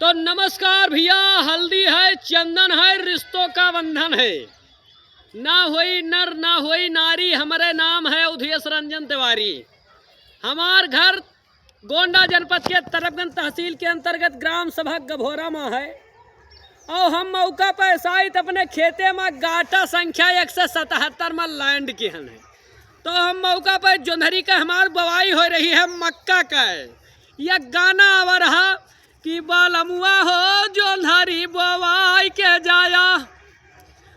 तो नमस्कार भैया, हल्दी है, चंदन है, रिश्तों का बंधन है। ना होई नर ना होई नारी, हमारे नाम है उधेश रंजन तिवारी। हमार घर गोंडा जनपद के तरफगंज तहसील के अंतर्गत ग्राम सभा गभोरा में है। और हम मौका पर शायद अपने खेते में गाटा संख्या 177 में लैंड की है। तो हम मौका पर जोंधरी का हमार बवाई हो रही है मक्का का। यह गाना आ रहा कि बालमुआ हो जोंधरी बवाई के जाया,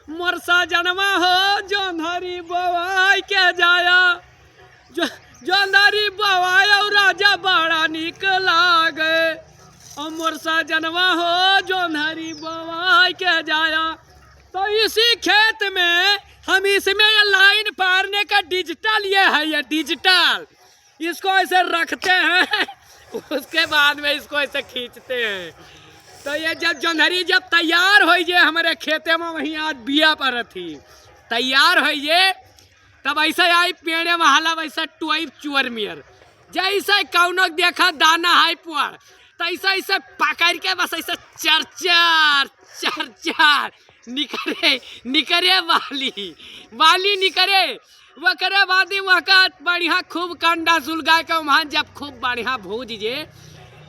मोरसा जनवा हो जोंधरी बवाई के जाया, जोंधरी बवाई और राजा बड़ा निक लागे, और मोरसा जनवा हो जोंधरी बवाई के जाया। तो इसी खेत में हम इसमें ये लाइन पारने का डिजिटल ये है, ये डिजिटल इसको ऐसे रखते हैं उसके बाद में इसको ऐसे खींचते हैं। तो ये जब जोंधरी जब तैयार हो जे हमारे खेते में, वहीं आज बिया पर थी तैयार हो जे, तब ऐसे आई पेड़े महला वैसा टुआई चुअर मियर जैसे कौनो देखा दाना है पुआर, तो ऐसा ऐसे पकड़ के बस ऐसे चर चार निकरे वाली निकरे। वह करे बादी वह का बढ़िया खूब कंडा सुलगा के वहाँ जब खूब बढ़िया भूज जे,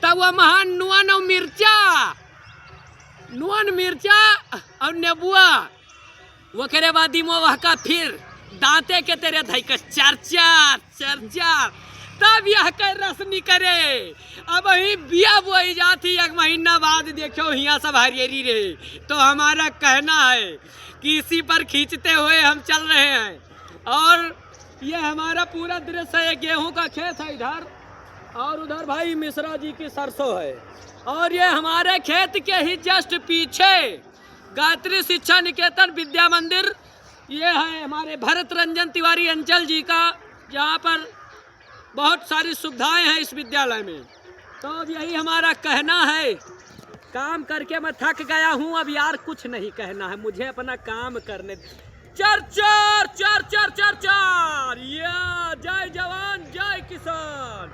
तब वह वहाँ नुअन मिर्चा और नेबुआ वो करे बादी में वह का फिर दांते के तेरे धई का चर तब यह कर रस निकरे। अब वही बिया बोई जाती, एक महीना बाद देखो यहाँ सब हरियरी रहे। तो हमारा कहना है कि इसी पर खींचते हुए हम चल रहे हैं। और ये हमारा पूरा दृश्य है, गेहूं का खेत है इधर, और उधर भाई मिश्रा जी की सरसों है। और ये हमारे खेत के ही जस्ट पीछे गायत्री शिक्षा निकेतन विद्या मंदिर ये है हमारे भरत रंजन तिवारी अंचल जी का, जहाँ पर बहुत सारी सुविधाएं हैं इस विद्यालय में। तो अब यही हमारा कहना है, काम करके मैं थक गया हूँ, अब यार कुछ नहीं कहना है, मुझे अपना काम करने। चर चर चर चर चर चर, या जय जवान जय किसान।